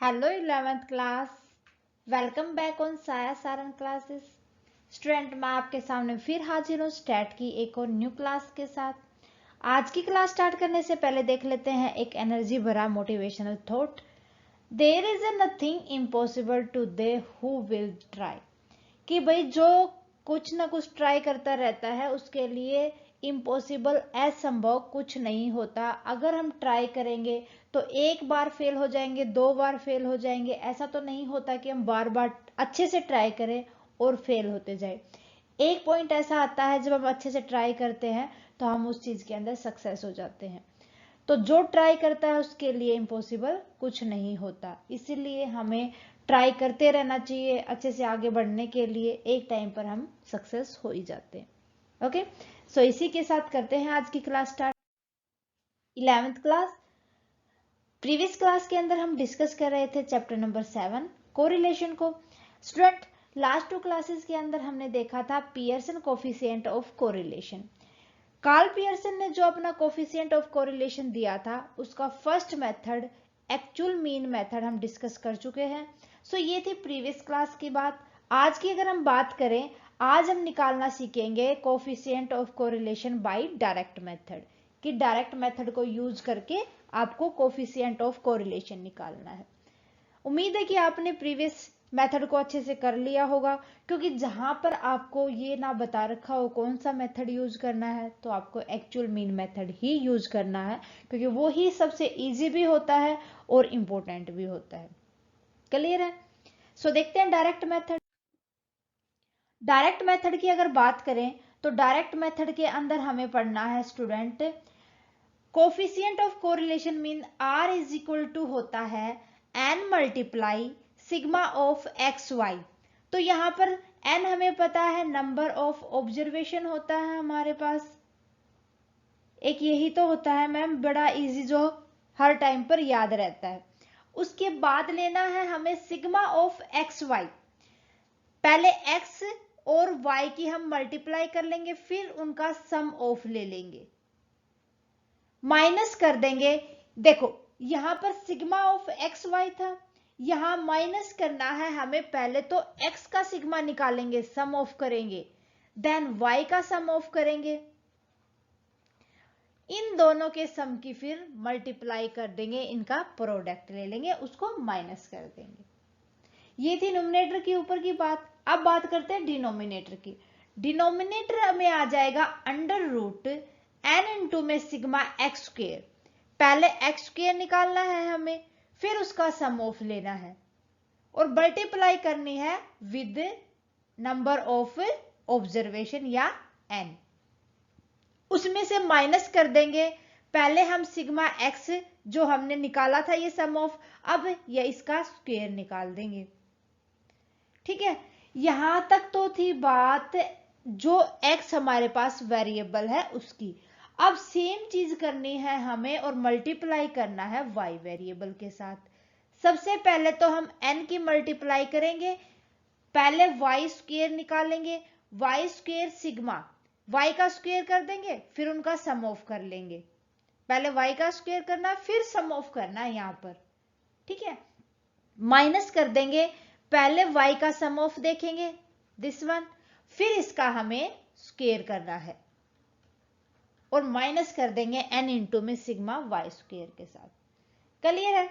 Hello 11th class. Welcome back on साया Sarang classes. Student, मैं आपके सामने फिर हाजिर हूँ स्टैट की एक और न्यू क्लास के साथ। आज की क्लास स्टार्ट करने से पहले देख लेते हैं एक एनर्जी भरा motivational thought. There is a nothing impossible to they who will try. कि भाई जो कुछ ना कुछ ट्राई करता रहता है उसके लिए इम्पॉसिबल असंभव कुछ नहीं होता। अगर हम ट्राई करेंगे तो एक बार फेल हो जाएंगे, दो बार फेल हो जाएंगे, ऐसा तो नहीं होता कि हम बार बार अच्छे से ट्राई करें और फेल होते जाए। एक पॉइंट ऐसा आता है जब हम अच्छे से ट्राई करते हैं तो हम उस चीज के अंदर सक्सेस हो जाते हैं। तो जो ट्राई करता है उसके लिए इम्पॉसिबल कुछ नहीं होता, इसीलिए हमें ट्राई करते रहना चाहिए। अच्छे से आगे बढ़ने के लिए एक टाइम पर हम सक्सेस हो ही जाते हैं। ओके, सो इसी के साथ करते हैं आज की class start. 11th class. Previous class के अंदर हम डिस्कस कर रहे थे चैप्टर नंबर 7 कोरिलेशन को। स्टूडेंट, लास्ट 2 क्लासेस के अंदर हमने देखा था Pearson coefficient of correlation. Karl Pearson ने जो अपना कोफिशिएंट ऑफ कोरिलेशन दिया था उसका first method actual mean method हम डिस्कस कर चुके हैं। सो ये थी प्रीवियस क्लास की बात। आज की अगर हम बात करें, आज हम निकालना सीखेंगे coefficient of correlation by direct method. कि डायरेक्ट मेथड को यूज करके आपको कोफिशिएंट ऑफ कोरिलेशन निकालना है। उम्मीद है कि आपने प्रीवियस मेथड को अच्छे से कर लिया होगा, क्योंकि जहां पर आपको ये ना बता रखा हो कौन सा मेथड यूज करना है तो आपको एक्चुअल मीन मेथड ही यूज करना है, क्योंकि वो ही सबसे इजी भी होता है और इम्पोर्टेंट भी होता है। क्लियर है? सो देखते हैं डायरेक्ट मेथड। डायरेक्ट मेथड की अगर बात करें तो डायरेक्ट मेथड के अंदर हमें पढ़ना है student, coefficient of correlation mean R is equal to होता है N multiply sigma of X Y. तो यहां पर एन हमें पता है नंबर ऑफ ऑब्जर्वेशन होता है हमारे पास, एक यही तो होता है मैम, बड़ा इजी जो हर टाइम पर याद रहता है। उसके बाद लेना है हमें सिग्मा ऑफ एक्स वाई। पहले एक्स और वाई की हम मल्टीप्लाई कर लेंगे, फिर उनका सम ऑफ ले लेंगे, माइनस कर देंगे। देखो यहां पर सिग्मा ऑफ एक्स वाई था, यहां माइनस करना है हमें। पहले तो एक्स का सिग्मा निकालेंगे, सम ऑफ करेंगे, देन वाई का सम ऑफ करेंगे, इन दोनों के सम की फिर मल्टीप्लाई कर देंगे, इनका प्रोडक्ट ले लेंगे, उसको माइनस कर देंगे। ये थी नोमिनेटर के ऊपर की बात। अब बात करते हैं डिनोमिनेटर की। डिनोमिनेटर में आ जाएगा अंडर रूट एन इंटू में सिग्मा एक्स स्क्वेयर। पहले एक्स स्क्वेयर निकालना है हमें, फिर उसका सम ऑफ लेना है और मल्टीप्लाई करनी है विद नंबर ऑफ ऑब्जर्वेशन या एन, उसमें से माइनस कर देंगे। पहले हम सिग्मा एक्स जो हमने निकाला था ये सम ऑफ, अब ये इसका स्क्वेयर निकाल देंगे। ठीक है, यहां तक तो थी बात जो x हमारे पास वेरिएबल है उसकी। अब सेम चीज करनी है हमें और मल्टीप्लाई करना है y वेरिएबल के साथ। सबसे पहले तो हम n की मल्टीप्लाई करेंगे, पहले y स्क्वेयर निकालेंगे, y स्क्वेयर सिग्मा, y का स्क्वेयर कर देंगे, फिर उनका सम ऑफ कर लेंगे। पहले y का स्क्वेयर करना है, फिर सम ऑफ करना है यहां पर। ठीक है, माइनस कर देंगे, पहले y का सम ऑफ देखेंगे दिस वन, फिर इसका हमें स्क्वेयर करना है और माइनस कर देंगे n इंटू में सिग्मा y स्क्वेयर के साथ। क्लियर है?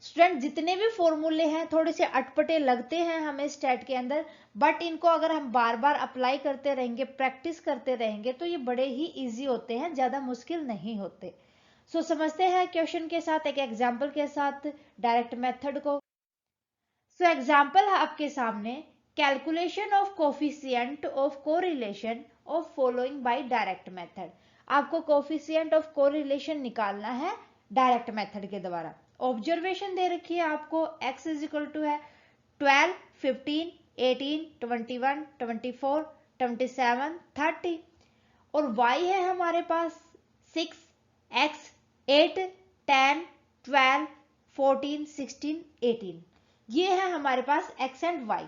स्टूडेंट, जितने भी फॉर्मूले हैं थोड़े से अटपटे लगते हैं हमें स्टैट के अंदर, बट इनको अगर हम बार बार अप्लाई करते रहेंगे, प्रैक्टिस करते रहेंगे तो ये बड़े ही इजी होते हैं, ज्यादा मुश्किल नहीं होते। सो समझते हैं क्वेश्चन के साथ, एक एग्जाम्पल के साथ डायरेक्ट मेथड को। सो एग्जाम्पल है आपके सामने, calculation of coefficient of correlation of following bye direct method. आपको कोफिशिएंट ऑफ कोरिलेशन निकालना है डायरेक्ट मेथड के द्वारा। ऑब्जर्वेशन दे रखी है आपको, x इज इक्वल टू है 12, 15, 18, 21, 24, 27, 30 और y है हमारे पास 6, x 8, 10, 12, 14, 16, 18। ये है हमारे पास x एंड y।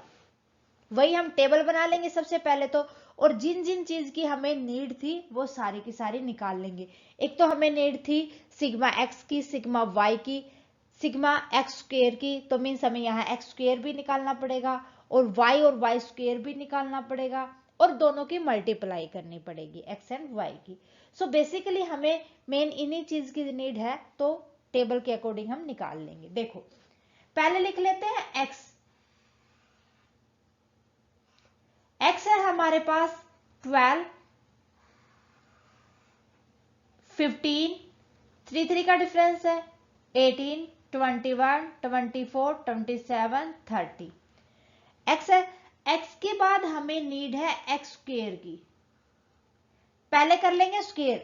वही हम टेबल बना लेंगे सबसे पहले तो, और जिन जिन चीज की हमें नीड थी वो सारी की सारी निकाल लेंगे। एक तो हमें नीड थी सिग्मा x की, सिग्मा y की, सिग्मा एक्स स्क्वेयर की, तो मीन्स हमें यहाँ एक्स स्क्वेयर भी निकालना पड़ेगा और वाई स्क्वेयर भी निकालना पड़ेगा और दोनों की मल्टीप्लाई करनी पड़ेगी एक्स एंड वाई की। सो बेसिकली हमें मेन इन्हीं चीज की नीड है, तो टेबल के अकॉर्डिंग हम निकाल लेंगे। देखो पहले लिख लेते हैं एक्स। एक्स है हमारे पास 12, 15, 3 3 का डिफरेंस है, 18, 21, 24, 27, 30 एक्स है। एक्स के बाद हमें नीड है एक्स स्क्वेयर की। पहले कर लेंगे स्क्वेयर,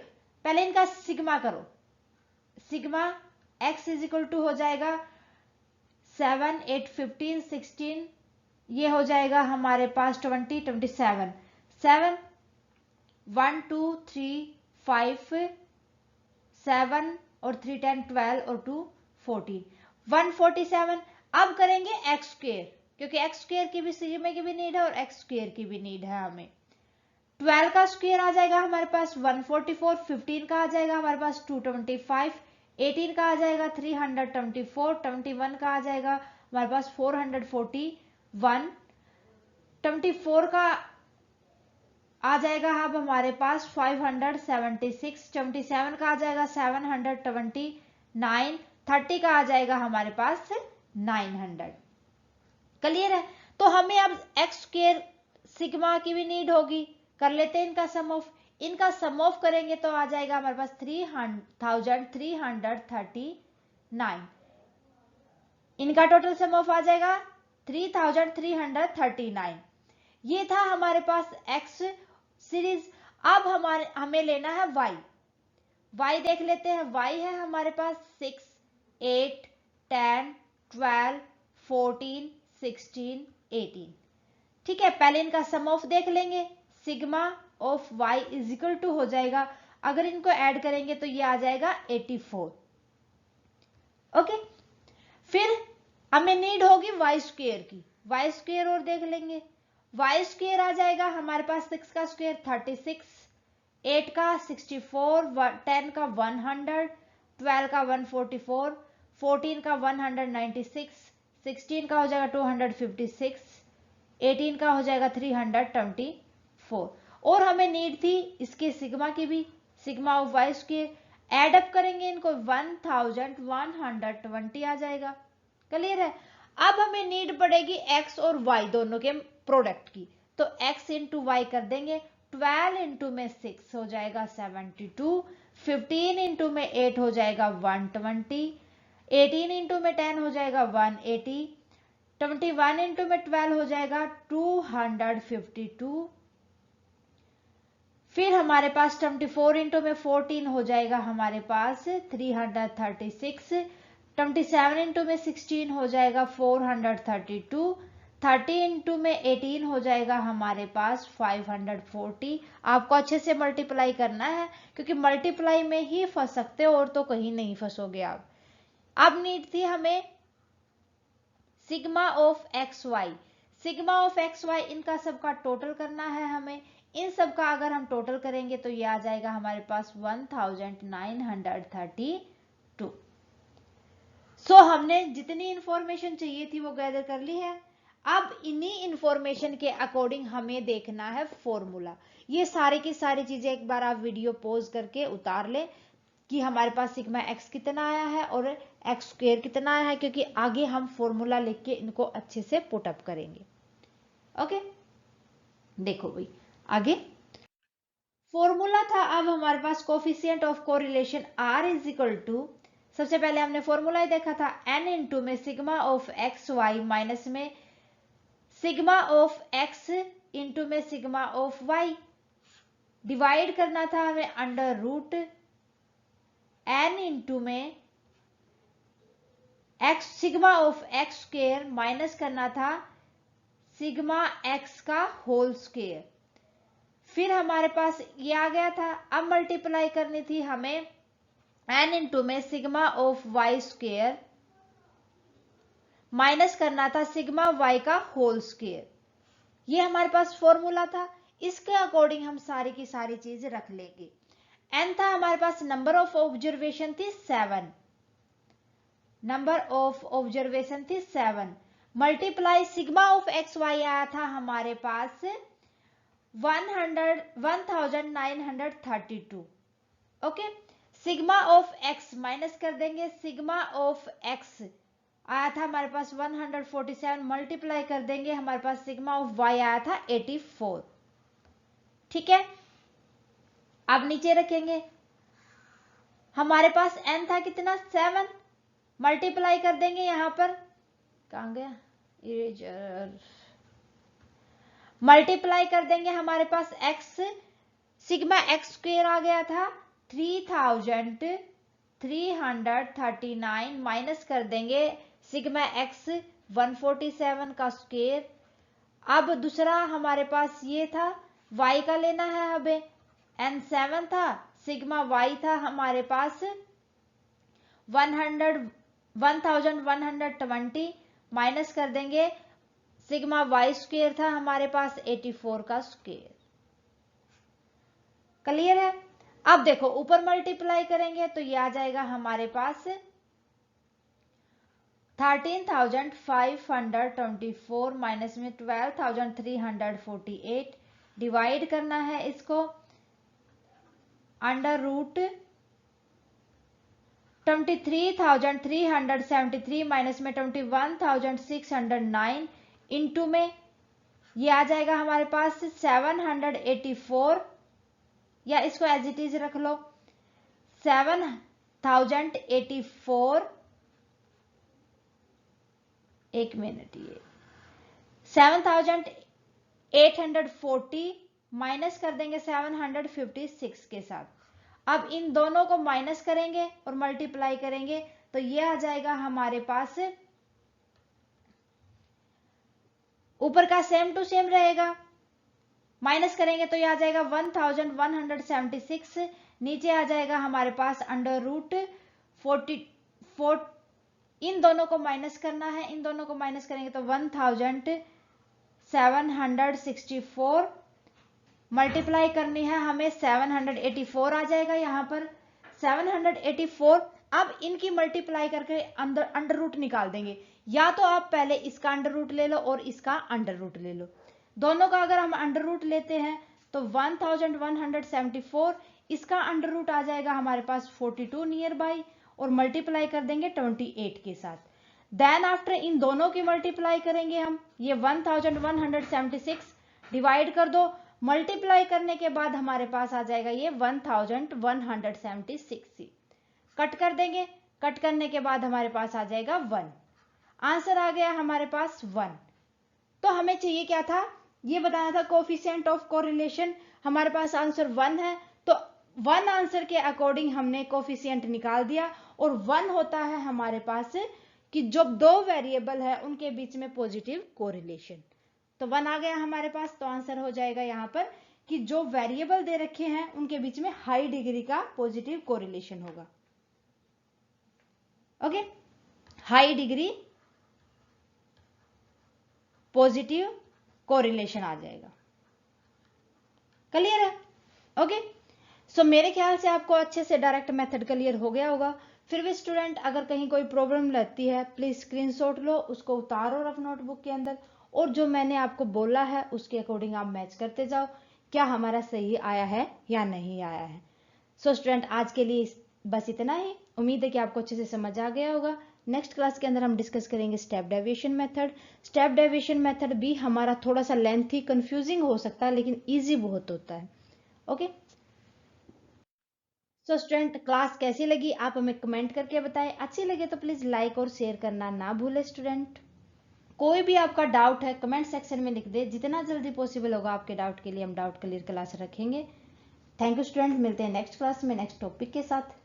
पहले इनका सिग्मा करो। Sigma X is equal to हो जाएगा 7, 8, 15, 16, ये हो जाएगा हमारे पास 20, 27, 7, 1, 2, 3, 5, 7 और 3, 10, 12 और 2, 14, 147। अब करेंगे एक्स स्क्वेयर, क्योंकि एक्स स्क्वेयर की भी सिग्मा की भी नीड है और एक्स स्क्वेयर की भी नीड है हमें। 12 का स्क्वेयर आ जाएगा हमारे पास 144, 15 का आ जाएगा हमारे पास 225, 18 का आ जाएगा 324, 21 का आ जाएगा हमारे पास 441, 24 का आ जाएगा अब हमारे पास 576, 27 का आ जाएगा 729, 30 का आ जाएगा हमारे पास 900। क्लियर है? तो हमें अब एक्स स्क्वेयर सिग्मा की भी नीड होगी, कर लेते हैं इनका सम ऑफ। इनका सम ऑफ करेंगे तो आ जाएगा हमारे पास 3339। इनका टोटल सम ऑफ आ जाएगा 3339। ये था हमारे पास एक्स सीरीज। अब हमें लेना है वाई। वाई देख लेते हैं। वाई है हमारे पास 6, 8, 10, 12, 14, 16, 18। ठीक है, पहले इनका सम ऑफ देख लेंगे। Sigma of Y is equal to हो जाएगा, अगर इनको ऐड करेंगे तो ये आ जाएगा 84। ओके, फिर हमें नीड होगी वाई स्क्वेयर की। वाई स्क्वेयर और देख लेंगे। वाई स्क्वेयर आ जाएगा हमारे पास 6 का स्क्वेयर 36, 8 का 64, 10 का 100, 12 का 144, 14 का 196, 16 का हो जाएगा 256, 18 का हो जाएगा 324। और हमें नीड थी इसके सिग्मा की भी, sigma of Y square. Add up करेंगे इनको 1120 आ जाएगा। क्लियर है? अब हमें नीड पड़ेगी एक्स और वाई दोनों के प्रोडक्ट की, तो एक्स इंटू वाई कर देंगे। 12 इंटू में 6 हो जाएगा 72, 15 इंटू में 8 हो जाएगा 120, 18 इंटू में 10 हो जाएगा 180, 21 इंटू में 12 हो जाएगा 252। फिर हमारे पास 24 इंटू में 14 हो जाएगा हमारे पास 336, 27 इंटू में 16 हो जाएगा 432, 30 इंटू में 18 हो जाएगा हमारे पास 540। आपको अच्छे से मल्टीप्लाई करना है, क्योंकि मल्टीप्लाई में ही फंस सकते हो और तो कहीं नहीं फंसोगे आप। अब नीड थी हमें sigma of X Y. Sigma of X Y, इनका सबका टोटल करना है हमें। इन सब का अगर हम टोटल करेंगे तो ये आ जाएगा हमारे पास 1932। सो हमने जितनी इंफॉर्मेशन चाहिए थी वो गैदर कर ली है। अब इन्हीं इंफॉर्मेशन के अकॉर्डिंग हमें देखना है फॉर्मूला। ये सारी की सारी चीजें एक बार आप वीडियो पॉज करके उतार ले कि हमारे पास सिग्मा एक्स कितना आया है और एक्स स्क्वेयर कितना आया है, क्योंकि आगे हम फॉर्मूला लिख के इनको अच्छे से पुट अप करेंगे। ओके, देखो भाई आगे फॉर्मूला था। अब हमारे पास coefficient of correlation R is equal to, सबसे पहले हमने फॉर्मूला ही देखा था, n इंटू में sigma of X Y minus में सिग्मा ऑफ एक्स इंटू में सिग्मा ऑफ वाई। डिवाइड करना था हमें अंडर रूट n इंटू में X sigma of X square minus करना था सिग्मा एक्स का होल स्क्वेयर। फिर हमारे पास ये आ गया था। अब मल्टीप्लाई करनी थी हमें n इंटू में sigma of Y square minus करना था सिग्मा वाई का होल स्क्वेयर। ये हमारे पास फॉर्मूला था। इसके अकॉर्डिंग हम सारी की सारी चीज रख लेंगे। n था हमारे पास, नंबर ऑफ ऑब्जर्वेशन थी 7, नंबर ऑफ ऑब्जर्वेशन थी 7, multiply sigma of X Y आया था हमारे पास 1932। Okay, sigma of X minus कर देंगे, सिग्मा ऑफ एक्स आया था हमारे पास 147, मल्टीप्लाई कर देंगे, हमारे पास सिग्मा ऑफ वाई आया था 84। ठीक है, अब नीचे रखेंगे, हमारे पास n था कितना 7, मल्टीप्लाई कर देंगे, यहां पर कहां गया इरेजर, मल्टीप्लाई कर देंगे, हमारे पास x, सिग्मा एक्स स्क्वेयर आ गया था 3339, माइनस कर देंगे सिग्मा एक्स 147 का स्क्वेयर। अब दूसरा हमारे पास ये था y का लेना है हमें, n7 था, सिग्मा y था हमारे पास 1120, माइनस कर देंगे, सिग्मा y स्क्वेयर था हमारे पास 84 का स्क्वेयर। क्लियर है? अब देखो ऊपर मल्टीप्लाई करेंगे तो ये आ जाएगा हमारे पास 13,524 माइनस में 12,348, डिवाइड करना है इसको अंडर रूट 23,373 माइनस में 21,609 इंटू में ये आ जाएगा हमारे पास 784, या इसको एज इट इज रख लो 7084, एक मिनट, ये 7840 माइनस कर देंगे 756 के साथ। अब इन दोनों को माइनस करेंगे और मल्टीप्लाई करेंगे तो ये आ जाएगा हमारे पास, ऊपर का सेम टू सेम रहेगा, माइनस करेंगे तो ये आ जाएगा 1176, नीचे आ जाएगा हमारे पास अंडर रूट 44, इन दोनों को माइनस करना है, इन दोनों को माइनस करेंगे तो 1764, मल्टीप्लाई करनी है हमें 784 आ जाएगा यहाँ पर 784। अब इनकी मल्टीप्लाई करके अंडर रूट निकाल देंगे, या तो आप पहले इसका अंडर रूट ले लो और इसका अंडर रूट ले लो, दोनों का अगर हम अंडर रूट लेते हैं तो 1174, इसका अंडर रूट आ जाएगा हमारे पास 42 नियर बाई, और मल्टीप्लाई कर देंगे 28 के साथ। देन आफ्टर इन दोनों की मल्टीप्लाई करेंगे हम, ये 1176 डिवाइड कर दो, मल्टीप्लाई करने के बाद हमारे पास आ जाएगा ये 1176, कट कर देंगे, कट करने के बाद हमारे पास आ जाएगा 1, आंसर आ गया हमारे पास 1। तो हमें चाहिए क्या था, ये बताना था कोफिशिएंट ऑफ कोरिलेशन, हमारे पास आंसर 1 है, तो 1 आंसर के अकॉर्डिंग हमने कोफिशिएंट निकाल दिया, और 1 होता है हमारे पास कि जब दो वेरिएबल है उनके बीच में पॉजिटिव कोरिलेशन, तो 1 आ गया हमारे पास। तो आंसर हो जाएगा यहाँ पर कि जो वेरिएबल दे रखे हैं उनके बीच में हाई डिग्री का पॉजिटिव कोरिलेशन होगा। Okay, high degree positive correlation आ जाएगा। क्लियर है? ओके, सो मेरे ख्याल से आपको अच्छे से डायरेक्ट मेथड क्लियर हो गया होगा। फिर भी स्टूडेंट अगर कहीं कोई प्रॉब्लम लगती है प्लीज स्क्रीनशॉट लो, उसको उतारो रफ नोटबुक के अंदर, और जो मैंने आपको बोला है उसके अकॉर्डिंग आप मैच करते जाओ, क्या हमारा सही आया है या नहीं आया है। सो स्टूडेंट आज के लिए बस इतना ही, उम्मीद है कि आपको अच्छे से समझ आ गया होगा। नेक्स्ट क्लास के अंदर हम डिस्कस करेंगे step deviation method. Step deviation method भी हमारा थोड़ा सा लेंथी कंफ्यूजिंग हो सकता है लेकिन इजी बहुत होता है। ओके, सो स्टूडेंट क्लास कैसी लगी आप हमें कमेंट करके बताएं, अच्छी लगे तो प्लीज लाइक और शेयर करना ना भूले। स्टूडेंट कोई भी आपका डाउट है कमेंट सेक्शन में लिख दे, जितना जल्दी पॉसिबल होगा आपके डाउट के लिए हम डाउट क्लियर क्लास रखेंगे। थैंक यू स्टूडेंट, मिलते हैं नेक्स्ट क्लास में नेक्स्ट टॉपिक के साथ।